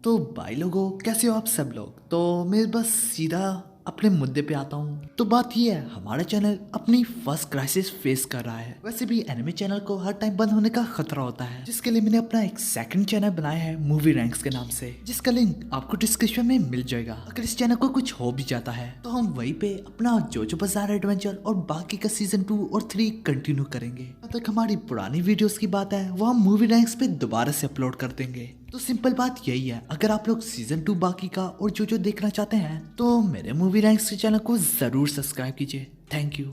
तो भाई लोगों, कैसे हो आप सब लोग। तो मैं बस सीधा अपने मुद्दे पे आता हूँ। तो बात ये है, हमारा चैनल अपनी फर्स्ट क्राइसिस फेस कर रहा है। वैसे भी एनिमे चैनल को हर टाइम बंद होने का खतरा होता है, जिसके लिए मैंने अपना एक सेकंड चैनल बनाया है मूवी रैंक्स के नाम से, जिसका लिंक आपको डिस्क्रिप्शन में मिल जाएगा। अगर इस चैनल को कुछ हो भी जाता है तो हम वहीं पे अपना जोजो बाजार एडवेंचर और बाकी का सीजन 2 और 3 कंटिन्यू करेंगे। तब तक हमारी पुरानी वीडियोस की बात है वो हम मूवी रैंक्स पे दोबारा से अपलोड कर देंगे। तो सिंपल बात यही है, अगर आप लोग सीजन 2 बाकी का और जो देखना चाहते हैं तो मेरे मूवी रैंक्स के चैनल को जरूर सब्सक्राइब कीजिए। Thank you.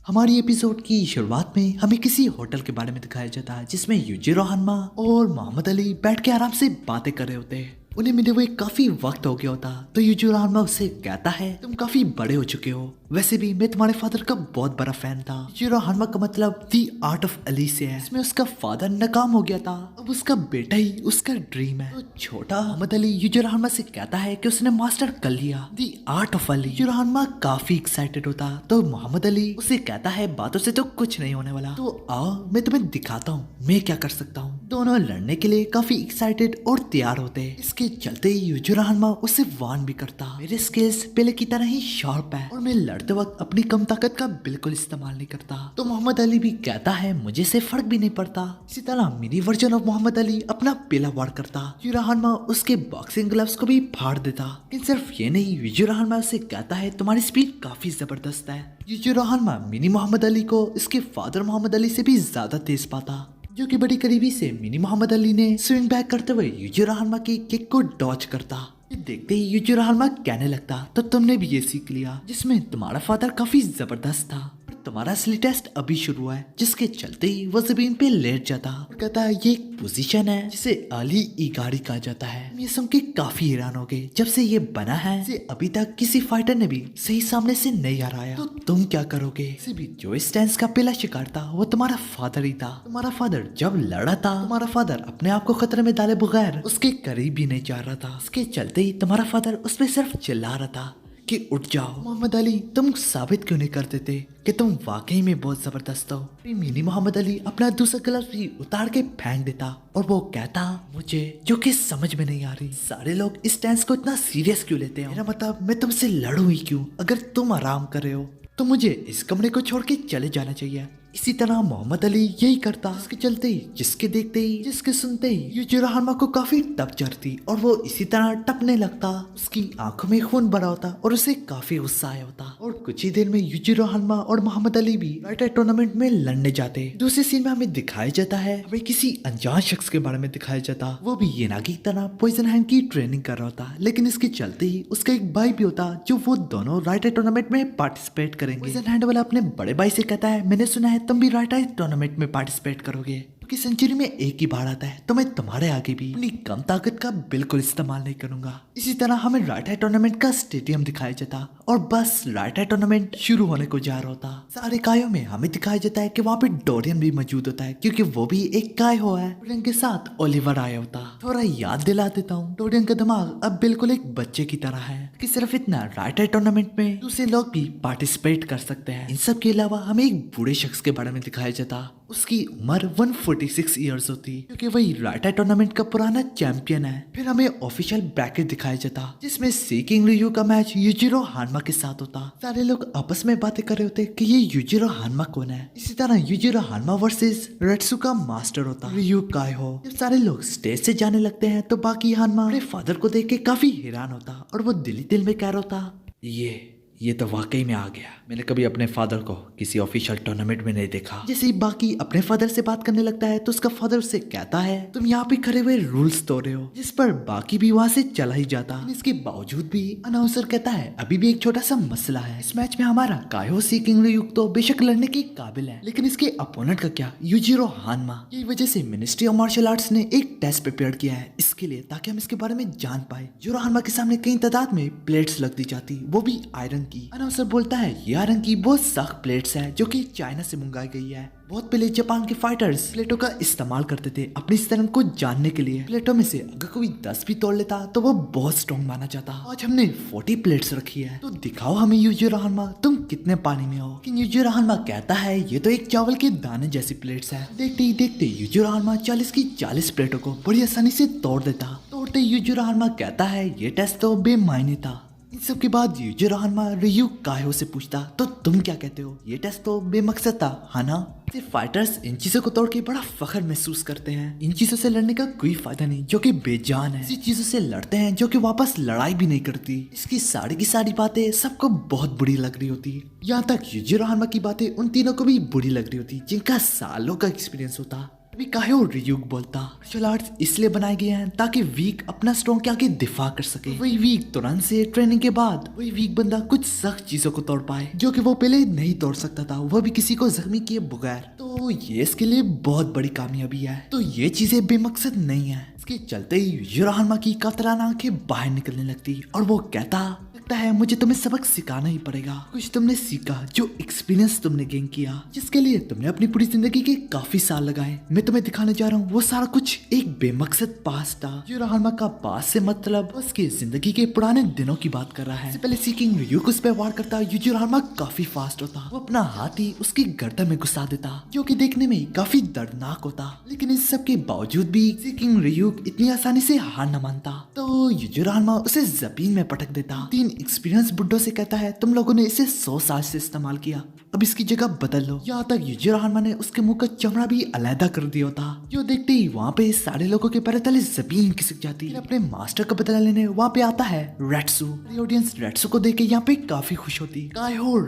हमारी एपिसोड की शुरुआत में हमें किसी होटल के बारे में दिखाया जाता है, जिसमें यूजिरो हानमा और मोहम्मद अली बैठ के आराम से बातें कर रहे होते हैं। उन्हें मिले हुए काफी वक्त हो गया होता, तो यूजिरो हानमा उससे कहता है तुम काफी बड़े हो चुके हो, वैसे भी मैं तुम्हारे फादर का बहुत बड़ा फैन था। यूजिरो हानमा का मतलब दी आर्ट ऑफ अली से है, इसमें उसका फादर नाकाम हो गया था, अब उसका बेटा ही उसका ड्रीम है। तो छोटा मोहम्मद अली यूजिरो हानमा से कहता है कि उसने मास्टर कर लिया दी आर्ट ऑफ अली। यूजिरो हानमा काफी एक्साइटेड होता, तो मोहम्मद अली उसे कहता है बातों से तो कुछ नहीं होने वाला, तो आओ मैं तुम्हें दिखाता हूँ मैं क्या कर सकता हूँ। दोनों लड़ने के लिए काफी एक्साइटेड और तैयार होते हैं। इसके चलते ही यूजिरो हानमा उसे वार्न भी करता, मेरे स्किल्स पहले की तरह ही शार्प है और मैं लड़ते वक्त अपनी कम ताकत का बिल्कुल इस्तेमाल नहीं करता। तो मोहम्मद अली भी कहता है मुझे से फर्क भी नहीं पड़ता। इसी तरह mini version of Muhammad Ali अपना पहला वार करता। यूजिरो हानमा उसके बॉक्सिंग ग्लव्स को भी फाड़ देता। लेकिन सिर्फ ये नहीं, यूजिरो हानमा उसे कहता है तुम्हारी स्पीड काफी जबरदस्त है। Yujiro Hanma mini Muhammad Ali को इसके फादर मोहम्मद अली से भी ज्यादा तेज पाता, जो कि बड़ी करीबी से मिनी मोहम्मद अली ने स्विंग बैक करते हुए यूजिरो हानमा की किक को डॉच करता। ये देखते ही यूजिरो हानमा कहने लगता तो तुमने भी ये सीख लिया, जिसमें तुम्हारा फादर काफी जबरदस्त था, पर तुम्हारा असली टेस्ट अभी शुरू हुआ है। जिसके चलते ही वो जमीन पे लेट जाता और कहता है ये एक पोजीशन है जिसे अली इगारी कहा जाता है। ये सुन के काफी हैरान हो गए, जब से ये बना है से अभी तक किसी फाइटर ने भी सही सामने से नहीं हराया, तो तुम क्या करोगे। से भी जो स्टैंस का पहला शिकार था वो तुम्हारा फादर ही था। तुम्हारा फादर जब लड़ा था, तुम्हारा फादर अपने आप को खतरे में डाले बगैर उसके करीब भी नहीं जा रहा था। इसके चलते ही तुम्हारा फादर उस पर सिर्फ चिल्ला रहा था कि उठ जाओ। मोहम्मद अली तुम साबित क्यों नहीं कर देते कि तुम वाकई में बहुत जबरदस्त हो। मिनी मोहम्मद अली अपना दूसरा ग्लव्स भी उतार के फेंक देता और वो कहता मुझे जो कि समझ में नहीं आ रही, सारे लोग इस डांस को इतना सीरियस क्यों लेते हैं। मेरा मतलब मैं तुमसे लड़ूं ही क्यों। अगर तुम आराम कर रहे हो तो मुझे इस कमरे को छोड़ के चले जाना चाहिए। इसी तरह मोहम्मद अली यही करता, जिसके चलते ही, जिसके देखते ही, जिसके सुनते ही यूजिरो हानमा को काफी टप चढ़ती और वो इसी तरह टपने लगता। उसकी आंखों में खून भरा होता और उसे काफी गुस्सा आया होता। और कुछ ही देर में यूजिरो हानमा और मोहम्मद अली भी राइटर टूर्नामेंट में लड़ने जाते। दूसरे सीन में हमें दिखाया जाता है, हमें किसी अनजान शख्स के बारे में दिखाया जाता, वो भी येनागी की तरह पॉइजन हैंड की ट्रेनिंग कर रहा होता। लेकिन इसके चलते ही उसका एक भाई भी होता, जो वो दोनों राइटर टूर्नामेंट में पार्टिसिपेट करेंगे। पॉइजन हैंड वाला अपने बड़े भाई से कहता है मैंने सुना है तुम भी राइटर टूर्नामेंट में पार्टिसिपेट करोगे, क्योंकि सेंचुरी में एक ही बार आता है, तो मैं तुम्हारे आगे भी अपनी कम ताकत का बिल्कुल इस्तेमाल नहीं करूंगा। इसी तरह हमें राइटर टूर्नामेंट का स्टेडियम दिखाया जाता और बस राइटर टूर्नामेंट शुरू होने को जा रहा होता। सारे कायों में हमें दिखाया जाता है कि वहाँ पे डोरियन भी मौजूद होता है, क्योंकि वो भी एक काय हुआ है। डोरियन के साथ ओलिवर आया होता। थोड़ा याद दिला देता हूँ, डोरियन का दिमाग अब बिल्कुल एक बच्चे की तरह है कि सिर्फ इतना राइटर टूर्नामेंट में दूसरे लोग भी पार्टिसिपेट कर सकते हैं। इन सब के अलावा हमें एक बूढ़े शख्स के बारे में दिखाया जाता। उसकी उम्र 146 इयर्स होती, क्योंकि वही राइटर टूर्नामेंट का पुराना चैंपियन है। फिर हमें ऑफिशियल ब्रैकेट दिखाया जाता, जिसमें सीकिंग रियू का मैच यूजिरो हानमा के साथ होता। सारे लोग आपस में बातें कर रहे होते कि ये यूजिरो हानमा कौन है। इसी तरह यूजिरो हानमा वर्सेस रेट्सुका मास्टर होता, रियू कायहो। जब सारे लोग स्टेज से जाने लगते हैं तो बाकी हानमा अपने फादर को देख के काफी हैरान होता और वो दिल ही दिल में कह रहा होता ये तो वाकई में आ गया, मैंने कभी अपने फादर को किसी ऑफिशियल टूर्नामेंट में नहीं देखा। जैसे ही बाकी अपने फादर से बात करने लगता है तो उसका फादर उससे कहता है तुम यहाँ पे खड़े हुए रूल्स तोड़ रहे हो, जिस पर बाकी भी वहाँ से चला ही जाता। इसके बावजूद भी अनाउंसर कहता है अभी भी एक छोटा सा मसला है, इस मैच में हमारा कायो सीकिंग रियुक तो बेशक लड़ने के काबिल है, लेकिन इसके अपोनेंट का क्या, यूजिरो हानमा। यही वजह से मिनिस्ट्री ऑफ मार्शल आर्ट्स ने एक टेस्ट प्रिपेयर किया है इसके लिए, ताकि हम इसके बारे में जान पाए। यूजिरो हानमा के सामने कई तादाद में प्लेट्स लग दी जाती, वो भी आयरन रंग की। अनाउंसर बोलता है ये रंग की वो सख्त प्लेट्स है जो कि चाइना से मंगाई गई है। बहुत पहले जापान के फाइटर्स प्लेटों का इस्तेमाल करते थे अपनी स्ट्रेंथ को जानने के लिए। प्लेटों में से अगर कोई 10 भी तोड़ लेता तो वो बहुत स्ट्रॉन्ग माना जाता। आज हमने 40 प्लेट्स रखी है, तो दिखाओ हमें यूजिरो हानमा तुम कितने पानी में हो। कि यूजिरो हानमा कहता है ये तो एक चावल के दाने जैसी प्लेट्स है। देखते ही देखते यूजिरो हानमा 40 की 40 प्लेटों को बड़ी आसानी से तोड़ देता। तोड़ते यूजिरो हानमा कहता है ये टेस्ट तो बेमायने था। इन सब के बाद यूजिरो हानमा रियू कायो से पूछता तो तुम क्या कहते हो, ये टेस्ट तो बेमकसद था, है ना। सिर्फ फाइटर्स इन चीजों को तोड़ के बड़ा फख्र महसूस करते हैं। इन चीजों से लड़ने का कोई फायदा नहीं जो कि बेजान है। इसी चीजों से लड़ते हैं जो कि वापस लड़ाई भी नहीं करती। इसकी सारी की सारी बातें सबको बहुत बुरी लग रही होती। यहाँ तक यूजिरो हानमा की बातें उन तीनों को भी बुरी लग रही होती जिनका सालों का एक्सपीरियंस होता। अभी कायो रियूक बोलता मार्शल आर्ट्स इसलिए बनाए गए हैं ताकि वीक अपना स्ट्रॉन्ग के आगे दिफा कर सके। वही वीक तुरंत से ट्रेनिंग के बाद वही वीक बंदा कुछ सख्त चीजों को तोड़ पाए जो कि वो पहले नहीं तोड़ सकता था, वह भी किसी को जख्मी किए बगैर। तो ये इसके लिए बहुत बड़ी कामयाबी है। तो ये चीजें बेमकसद नहीं है। इसके चलते ही यूजिरो हानमा की कातराना आंखें बाहर निकलने लगती और वो कहता लगता है मुझे तुम्हें सबक सिखाना ही पड़ेगा। कुछ तुमने सीखा, जो एक्सपीरियंस तुमने गेन किया, जिसके लिए तुमने अपनी पूरी जिंदगी के काफी साल लगाए, मैं तुम्हें दिखाने जा रहा हूँ वो सारा कुछ एक बेमकसद पास था। यूजिरो हानमा का पास से मतलब उसकी जिंदगी के पुराने दिनों की बात कर रहा है। इससे पहले सीकिंग रियूक उस पे वार करता यूजिरो हानमा काफी फास्ट होता। वो अपना हाथ ही उसकी गर्दन में घुसा देता जो कि देखने में काफी दर्दनाक होता। लेकिन इस सब के बावजूद भी सीकिंग रियूक इतनी आसानी से हार न मानता। तो यूजिरो हानमा उसे जमीन में पटक देता। एक्सपीरियंस बुड्ढों से कहता है तुम लोगों ने इसे 100 साल से इस्तेमाल किया, अब इसकी जगह बदल लो। यहाँ तक यूजिरो हानमा ने उसके मुंह का चमड़ा भी अलहदा कर दिया था। जो देखते ही वहाँ पे सारे लोगों के पैर तले जमीन खिसक जाती। अपने मास्टर का बदला लेने वहाँ पे आता है रेट्सू। ऑडियंस रेट्सू को देख के यहाँ पे काफी खुश होती। कायो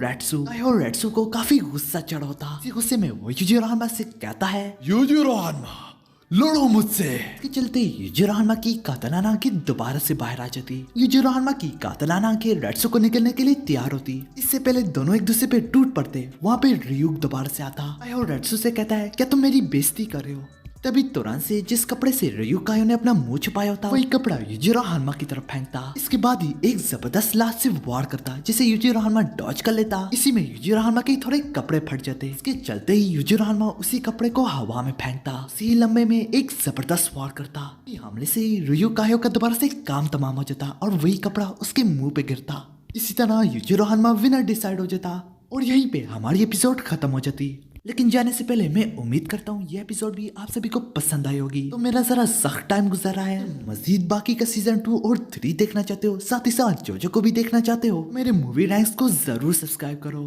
रेट्सू को काफी गुस्सा चढ़ा होता। इसी गुस्से में वो यूजिरो हानमा से कहता है यूजिरो हानमा लड़ो मुझसे। इसके चलते यूजिरो हानमा की कातलाना आंखें दोबारा से बाहर आ जाती। यूजिरो हानमा की कातलाना आंखें रेट्सू को निकलने के लिए तैयार होती। इससे पहले दोनों एक दूसरे पे टूट पड़ते। वहाँ पे रियूक दोबारा से आता और रेट्सू से कहता है क्या तुम मेरी बेइज्जती कर रहे हो। तभी तुरंत से जिस कपड़े से रियूक कायो ने अपना मुंह छुपाया होता वही कपड़ा यूजिरो हानमा की तरफ फेंकता। इसके बाद ही एक जबरदस्त लात से वार करता जिसे यूजिरो हानमा डॉज कर लेता। इसी में यूजिरो हानमा के थोड़े कपड़े फट जाते। इसके चलते ही यूजिरो हानमा उसी कपड़े को हवा में फेंकता। इसी लंबे में एक जबरदस्त वार करता। हमले से रियूक कायो का दोबारा से काम तमाम हो जाता और वही कपड़ा उसके मुंह पे गिरता। इसी तरह यूजिरो हानमा विनर डिसाइड हो जाता और यहीं पे हमारी एपिसोड खत्म हो जाती। लेकिन जाने से पहले मैं उम्मीद करता हूँ ये एपिसोड भी आप सभी को पसंद आई होगी। तो मेरा जरा सख्त टाइम गुजर रहा है, मजीद बाकी का सीजन 2 और 3 देखना चाहते हो, साथ ही साथ जोजो को भी देखना चाहते हो, मेरे मूवी रैंक्स को जरूर सब्सक्राइब करो।